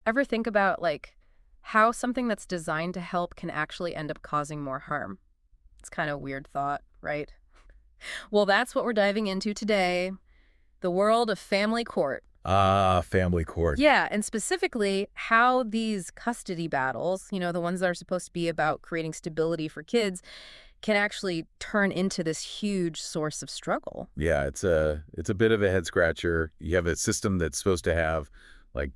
Ever think about, like, how something that's designed to help can actually end up causing more harm? It's kind of a weird thought, right? Well, that's what we're diving into today. The world of family court. Ah, family court. Yeah, and specifically how these custody battles, the ones that are supposed to be about creating stability for kids, can actually turn into this huge source of struggle. Yeah, it's a bit of a head scratcher. You have a system that's supposed to have like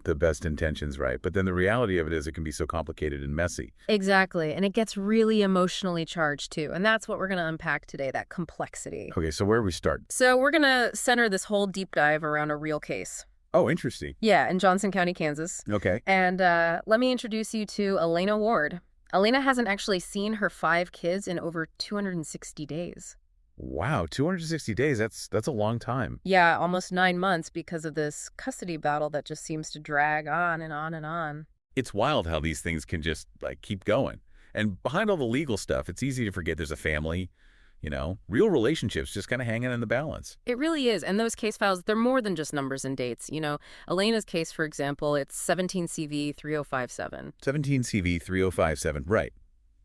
the best intentions, right? But then the reality of it is it can be so complicated and messy. Exactly, and it gets really emotionally charged too, and that's what we're going to unpack today, that complexity. Okay, so where do we start? So we're going to center this whole deep dive around a real case. Oh, interesting. Yeah, in Johnson County, Kansas. Okay. And let me introduce you to Elena Ward. Elena hasn't actually seen her 5 kids in over 260 days. Wow, 260 days, that's a long time. Yeah, almost 9 months because of this custody battle that just seems to drag on and on and on. It's wild how these things can just like keep going. And behind all the legal stuff, it's easy to forget there's a family, real relationships just kind of hanging in the balance. It really is. And those case files, they're more than just numbers and dates. Elena's case, for example, it's 17CV 3057. 17CV 3057, right.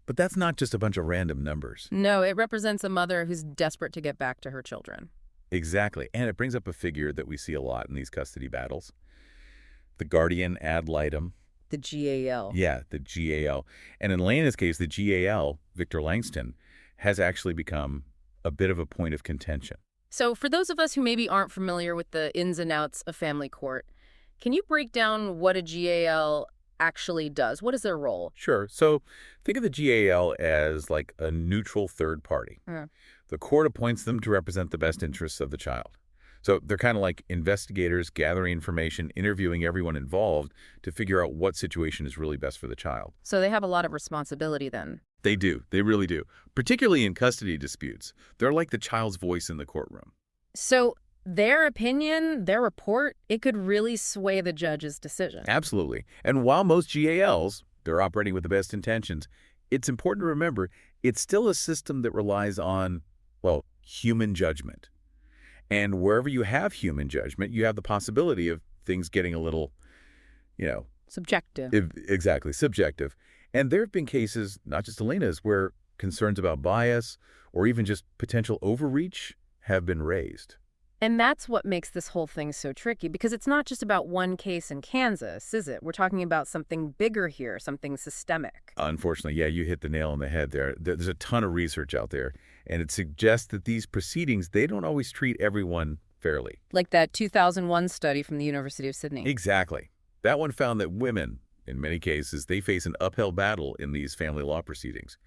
But that's not just a bunch of random numbers. No, it represents a mother who's desperate to get back to her children. Exactly. And it brings up a figure that we see a lot in these custody battles. The guardian ad litem. The GAL. Yeah, the GAL. And in Elena's case, the GAL, Victor Langston, has actually become a bit of a point of contention. So for those of us who maybe aren't familiar with the ins and outs of family court, can you break down what a GAL actually does? What is their role? Sure. So think of the GAL as like a neutral third party. Yeah. The court appoints them to represent the best interests of the child. So they're kind of like investigators gathering information, interviewing everyone involved to figure out what situation is really best for the child. So they have a lot of responsibility then. They do. They really do. Particularly in custody disputes. They're like the child's voice in the courtroom. So their opinion, their report, it could really sway the judge's decision. Absolutely. And while most GALs, they're operating with the best intentions, it's important to remember it's still a system that relies on, well, human judgment. And wherever you have human judgment, you have the possibility of things getting a little, Subjective. exactly, subjective. And there have been cases, not just Elena's, where concerns about bias or even just potential overreach have been raised. And that's what makes this whole thing so tricky, because it's not just about one case in Kansas, is it? We're talking about something bigger here, something systemic. Unfortunately, yeah, you hit the nail on the head there. There's a ton of research out there, and it suggests that these proceedings, they don't always treat everyone fairly. Like that 2001 study from the University of Sydney. Exactly. That one found that women, in many cases, they face an uphill battle in these family law proceedings.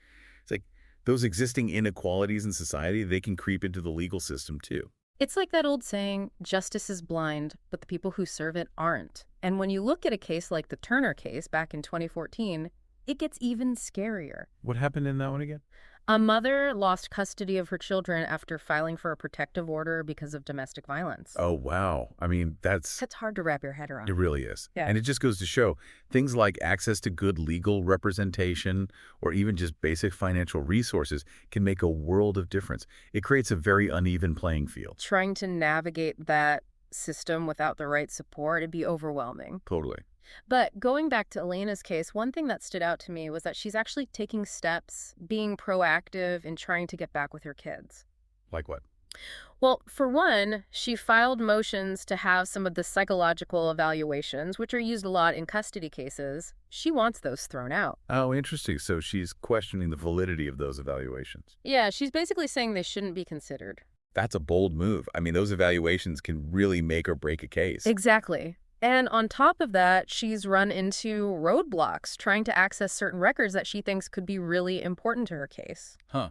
It's like those existing inequalities in society, they can creep into the legal system too. It's like that old saying, justice is blind, but the people who serve it aren't. And when you look at a case like the Turner case back in 2014, it gets even scarier. What happened in that one again? A mother lost custody of her children after filing for a protective order because of domestic violence. Oh, wow. I mean, That's hard to wrap your head around. it really is. Yeah. And it just goes to show things like access to good legal representation or even just basic financial resources can make a world of difference. It creates a very uneven playing field. Trying to navigate that system without the right support, it'd be overwhelming. Totally. But going back to Elena's case, one thing that stood out to me was that she's actually taking steps, being proactive in trying to get back with her kids. Like what? Well, for one, she filed motions to have some of the psychological evaluations, which are used a lot in custody cases. She wants those thrown out. Oh, interesting. So she's questioning the validity of those evaluations. Yeah, she's basically saying they shouldn't be considered. That's a bold move. I mean, those evaluations can really make or break a case. Exactly. And on top of that, she's run into roadblocks trying to access certain records that she thinks could be really important to her case. Huh.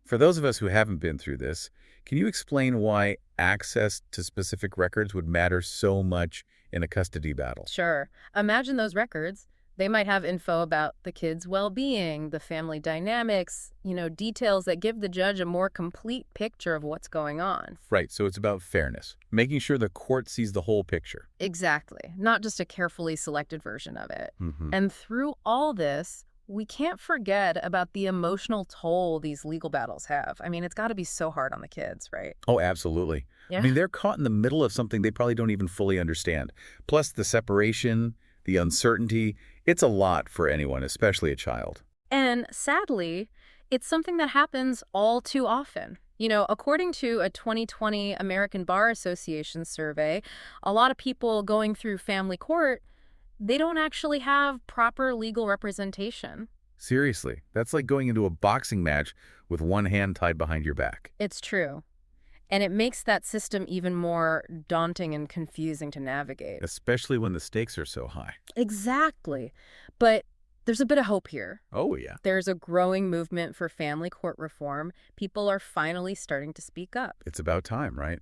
For those of us who haven't been through this, can you explain why access to specific records would matter so much in a custody battle? Sure. Imagine those records. They might have info about the kids' well-being, the family dynamics, details that give the judge a more complete picture of what's going on. Right, so it's about fairness, making sure the court sees the whole picture. Exactly. Not just a carefully selected version of it. Mm-hmm. And through all this, we can't forget about the emotional toll these legal battles have. I mean, it's got to be so hard on the kids, right? Oh, absolutely. I Yeah. mean, they're caught in the middle of something they probably don't even fully understand. Plus the separation, the uncertainty, it's a lot for anyone, especially a child. And sadly, it's something that happens all too often. According to a 2020 American Bar Association survey, a lot of people going through family court, they don't actually have proper legal representation. Seriously, that's like going into a boxing match with one hand tied behind your back. It's true. And it makes that system even more daunting and confusing to navigate. Especially when the stakes are so high. Exactly. But there's a bit of hope here. Oh, yeah. There's a growing movement for family court reform. People are finally starting to speak up. It's about time, right?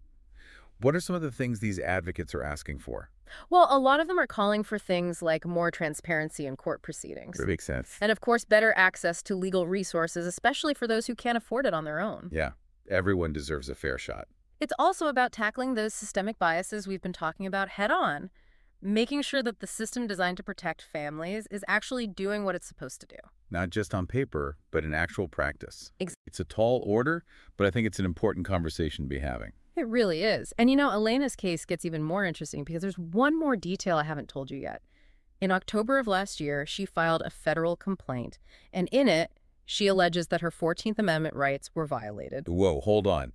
What are some of the things these advocates are asking for? Well, a lot of them are calling for things like more transparency in court proceedings. That makes sense. And of course, better access to legal resources, especially for those who can't afford it on their own. Yeah, everyone deserves a fair shot. It's also about tackling those systemic biases we've been talking about head on, making sure that the system designed to protect families is actually doing what it's supposed to do. Not just on paper, but in actual practice. Ex- It's a tall order, but I think it's an important conversation to be having. It really is. And Elena's case gets even more interesting because there's one more detail I haven't told you yet. In October of last year, she filed a federal complaint, and in it, she alleges that her 14th Amendment rights were violated. Whoa, hold on.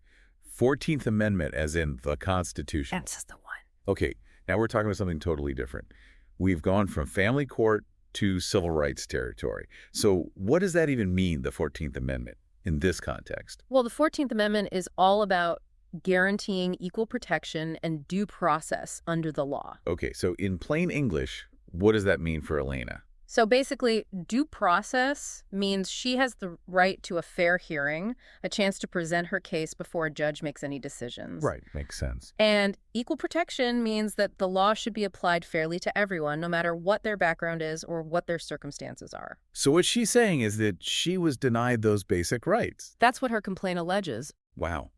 14th Amendment as in the Constitution. That's the one. Okay, now we're talking about something totally different. We've gone from family court to civil rights territory. So what does that even mean, the 14th Amendment, in this context? Well, the 14th Amendment is all about guaranteeing equal protection and due process under the law. Okay, so in plain English, what does that mean for Elena? So basically, due process means she has the right to a fair hearing, a chance to present her case before a judge makes any decisions. Right, makes sense. And equal protection means that the law should be applied fairly to everyone, no matter what their background is or what their circumstances are. So what she's saying is that she was denied those basic rights. That's what her complaint alleges. Wow.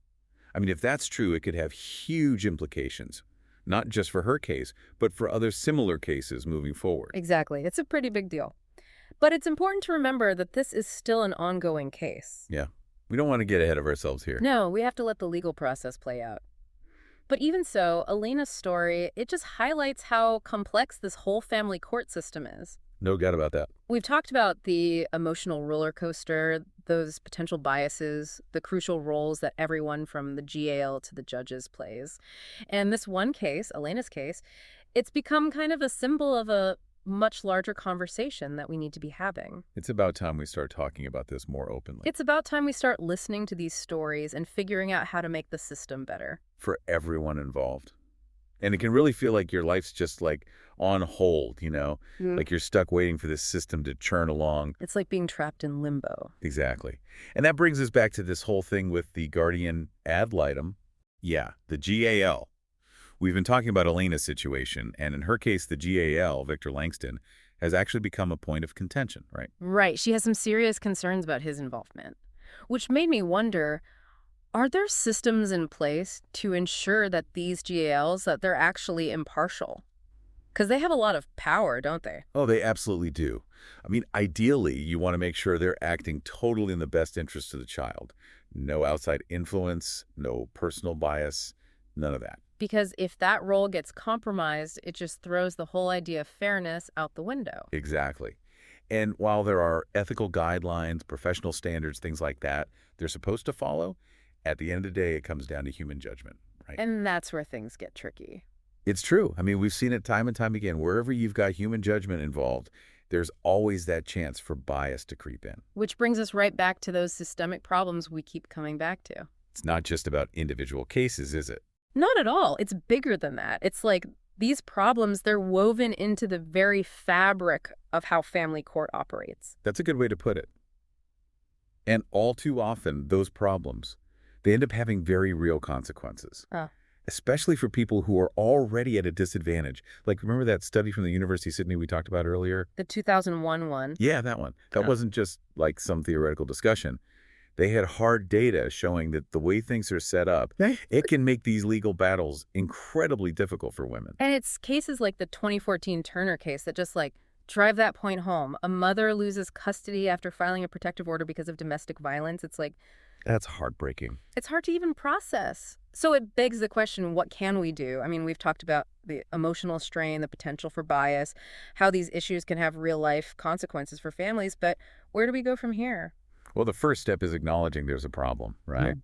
I mean, if that's true, it could have huge implications, not just for her case, but for other similar cases moving forward. Exactly. It's a pretty big deal. But it's important to remember that this is still an ongoing case. Yeah. We don't want to get ahead of ourselves here. No, we have to let the legal process play out. But even so, Elena's story, it just highlights how complex this whole family court system is. No doubt about that. We've talked about the emotional roller coaster, those potential biases, the crucial roles that everyone from the GAL to the judges plays. And this one case, Elena's case, it's become kind of a symbol of a much larger conversation that we need to be having. It's about time we start talking about this more openly. It's about time we start listening to these stories and figuring out how to make the system better. For everyone involved. And it can really feel like your life's just like on hold, like you're stuck waiting for this system to churn along. It's like being trapped in limbo. Exactly. And that brings us back to this whole thing with the Guardian ad litem. Yeah, the GAL. We've been talking about Elena's situation, and in her case, the GAL, Victor Langston, has actually become a point of contention, right? Right. She has some serious concerns about his involvement, which made me wonder, are there systems in place to ensure that these GALs, that they're actually impartial? Because they have a lot of power, don't they? Oh, they absolutely do. I mean, ideally, you want to make sure they're acting totally in the best interest of the child. No outside influence, no personal bias, none of that. Because if that role gets compromised, it just throws the whole idea of fairness out the window. Exactly. And while there are ethical guidelines, professional standards, things like that, they're supposed to follow, at the end of the day, it comes down to human judgment, right? And that's where things get tricky. It's true. I mean, we've seen it time and time again. Wherever you've got human judgment involved, there's always that chance for bias to creep in. Which brings us right back to those systemic problems we keep coming back to. It's not just about individual cases, is it? Not at all. It's bigger than that. It's like these problems, they're woven into the very fabric of how family court operates. That's a good way to put it. And all too often, those problems, they end up having very real consequences. Especially for people who are already at a disadvantage. Like, remember that study from the University of Sydney we talked about earlier? The 2001 one. Yeah, that one. That wasn't just like some theoretical discussion. They had hard data showing that the way things are set up, it can make these legal battles incredibly difficult for women. And it's cases like the 2014 Turner case that just drive that point home. A mother loses custody after filing a protective order because of domestic violence. It's like, That's heartbreaking. it's hard to even process. So it begs the question, what can we do? I mean, we've talked about the emotional strain, the potential for bias, how these issues can have real-life consequences for families, but where do we go from here? Well, the first step is acknowledging there's a problem, right?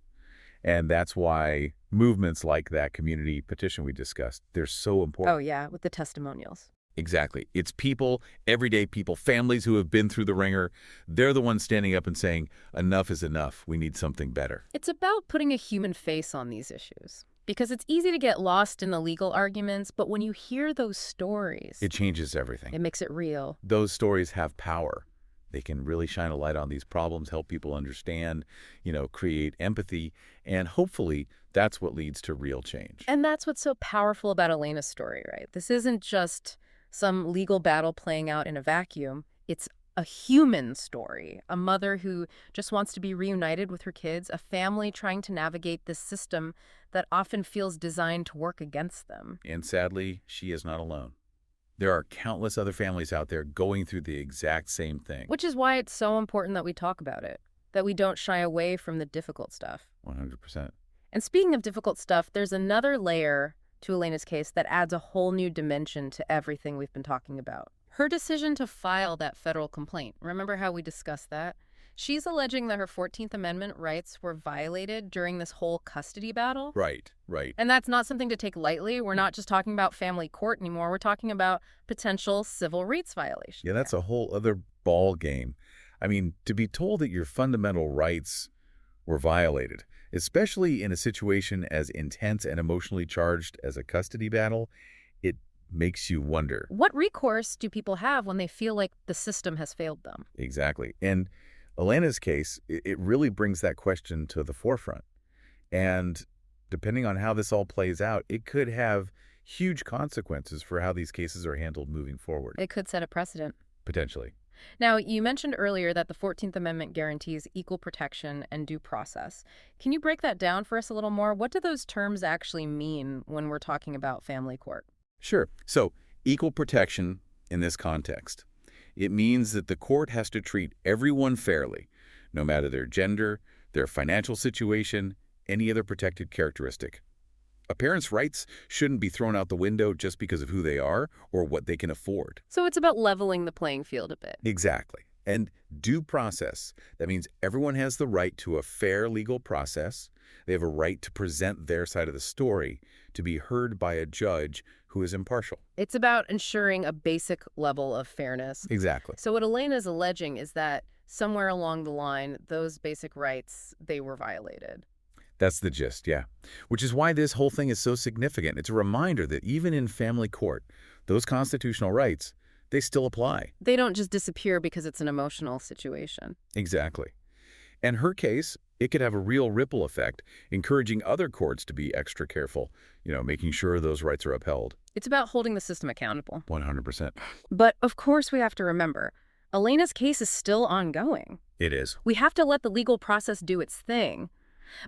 And that's why movements like that community petition we discussed, they're so Oh, important. yeah, with the testimonials. Exactly. It's people, everyday people, families who have been through the ringer. They're the ones standing up and saying, enough is enough. We need something better. It's about putting a human face on these issues. Because it's easy to get lost in the legal arguments, but when you hear those stories, It changes everything. it makes it real. Those stories have power. They can really shine a light on these problems, help people understand, create empathy, and hopefully that's what leads to real change. And that's what's so powerful about Elena's story, right? This isn't just some legal battle playing out in a vacuum. It's a human story, a mother who just wants to be reunited with her kids, a family trying to navigate this system that often feels designed to work against them. And sadly, she is not alone. There are countless other families out there going through the exact same thing. Which is why it's so important that we talk about it, that we don't shy away from the difficult stuff. 100%. And speaking of difficult stuff, there's another layer to Elena's case that adds a whole new dimension to everything we've been talking about. Her decision to file that federal complaint. Remember how we discussed that? She's alleging that her 14th Amendment rights were violated during this whole custody battle. Right, right. And that's not something to take lightly. We're not just talking about family court anymore. We're talking about potential civil rights violations. Yeah, that's a whole other ball game. I mean, to be told that your fundamental rights were violated, especially in a situation as intense and emotionally charged as a custody battle, it makes you wonder. What recourse do people have when they feel like the system has failed them? Exactly. And Elena's case, it really brings that question to the forefront. And depending on how this all plays out, it could have huge consequences for how these cases are handled moving forward, It could set a precedent. potentially. Now, you mentioned earlier that the 14th Amendment guarantees equal protection and due process. Can you break that down for us a little more? What do those terms actually mean when we're talking about family court? Sure. So, equal protection in this context. It means that the court has to treat everyone fairly, no matter their gender, their financial situation, any other protected characteristic. A parent's rights shouldn't be thrown out the window just because of who they are or what they can afford. So it's about leveling the playing field a bit. Exactly. And due process, that means everyone has the right to a fair legal process. They have a right to present their side of the story, to be heard by a judge who is impartial. It's about ensuring a basic level of fairness. Exactly. So what Elena's alleging is that somewhere along the line, those basic rights, they were violated. That's the gist, yeah. Which is why this whole thing is so significant. It's a reminder that even in family court, those constitutional rights, they still apply. They don't just disappear because it's an emotional situation. Exactly. And her case, it could have a real ripple effect, encouraging other courts to be extra careful, making sure those rights are upheld. It's about holding the system accountable. 100%. But of course we have to remember, Elena's case is still ongoing. It is. We have to let the legal process do its thing.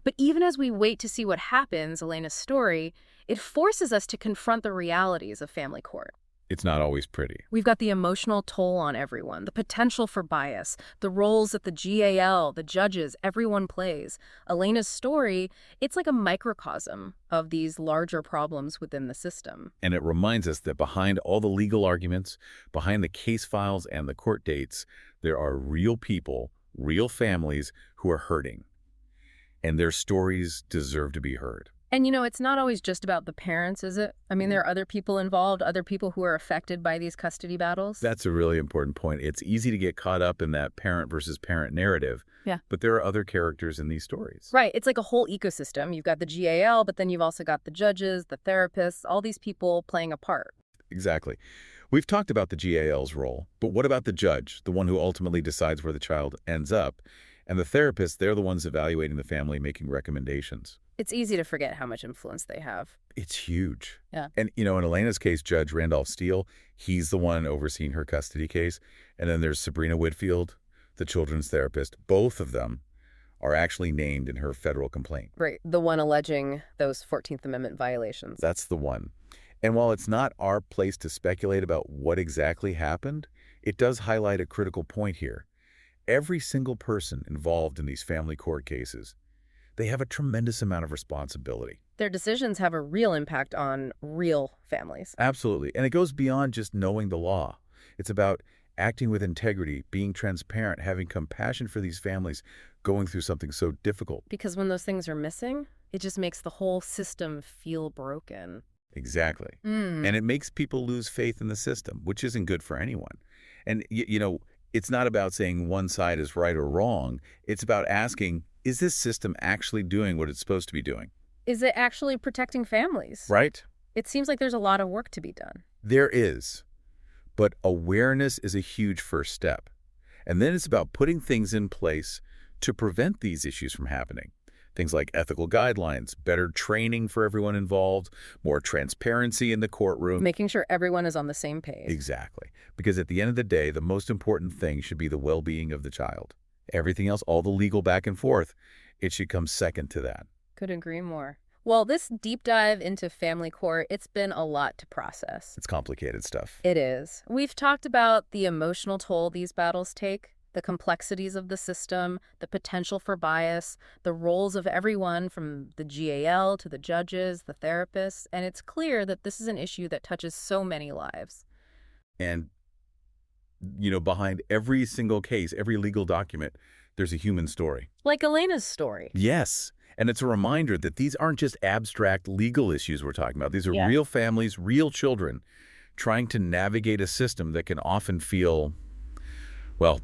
But even as we wait to see what happens, Elena's story, it forces us to confront the realities of family court. It's not always pretty. We've got the emotional toll on everyone, the potential for bias, the roles that the GAL, the judges, everyone plays. Elena's story, it's like a microcosm of these larger problems within the system. And it reminds us that behind all the legal arguments, behind the case files and the court dates, there are real people, real families who are hurting. And their stories deserve to be heard. And it's not always just about the parents, is it? I mean, there are other people involved, other people who are affected by these custody battles. That's a really important point. It's easy to get caught up in that parent versus parent narrative. Yeah. But there are other characters in these stories. Right. It's like a whole ecosystem. You've got the GAL, but then you've also got the judges, the therapists, all these people playing a part. Exactly. We've talked about the GAL's role, but what about the judge, the one who ultimately decides where the child ends up? And the therapists, they're the ones evaluating the family, making recommendations. It's easy to forget how much influence they have. It's huge. Yeah. And, in Elena's case, Judge Randolph Steele, he's the one overseeing her custody case. And then there's Sabrina Whitfield, the children's therapist. Both of them are actually named in her federal complaint. Right. The one alleging those 14th Amendment violations. That's the one. And while it's not our place to speculate about what exactly happened, it does highlight a critical point here. Every single person involved in these family court cases, they have a tremendous amount of responsibility. Their decisions have a real impact on real families. Absolutely. And it goes beyond just knowing the law. It's about acting with integrity, being transparent, having compassion for these families going through something so difficult. Because when those things are missing, it just makes the whole system feel broken. Exactly. Mm. And it makes people lose faith in the system, which isn't good for anyone. And, it's not about saying one side is right or wrong. It's about asking, is this system actually doing what it's supposed to be doing? Is it actually protecting families? Right? It seems like there's a lot of work to be done. There is. But awareness is a huge first step. And then it's about putting things in place to prevent these issues from happening. Things like ethical guidelines, better training for everyone involved, more transparency in the courtroom. Making sure everyone is on the same page. Exactly. Because at the end of the day, the most important thing should be the well-being of the child. Everything else, all the legal back and forth, it should come second to that. Couldn't agree more. Well, this deep dive into family court, it's been a lot to process. It's complicated stuff. It is. We've talked about the emotional toll these battles take, the complexities of the system, the potential for bias, the roles of everyone from the GAL to the judges, the therapists, and it's clear that this is an issue that touches so many lives. And, behind every single case, every legal document, there's a human story. Like Elena's story. Yes. And it's a reminder that these aren't just abstract legal issues we're talking about. These are real families, real children, trying to navigate a system that can often feel, well,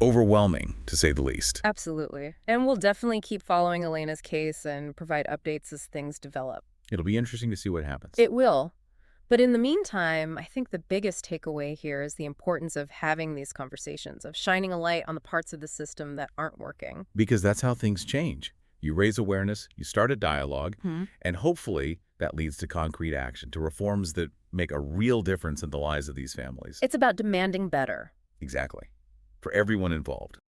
overwhelming, to say the least. Absolutely. And we'll definitely keep following Elena's case and provide updates as things develop. It'll be interesting to see what happens. It will. But in the meantime, I think the biggest takeaway here is the importance of having these conversations, of shining a light on the parts of the system that aren't working. Because that's how things change. You raise awareness, you start a dialogue, Hmm. and hopefully that leads to concrete action, to reforms that make a real difference in the lives of these families. It's about demanding better. Exactly. For everyone involved.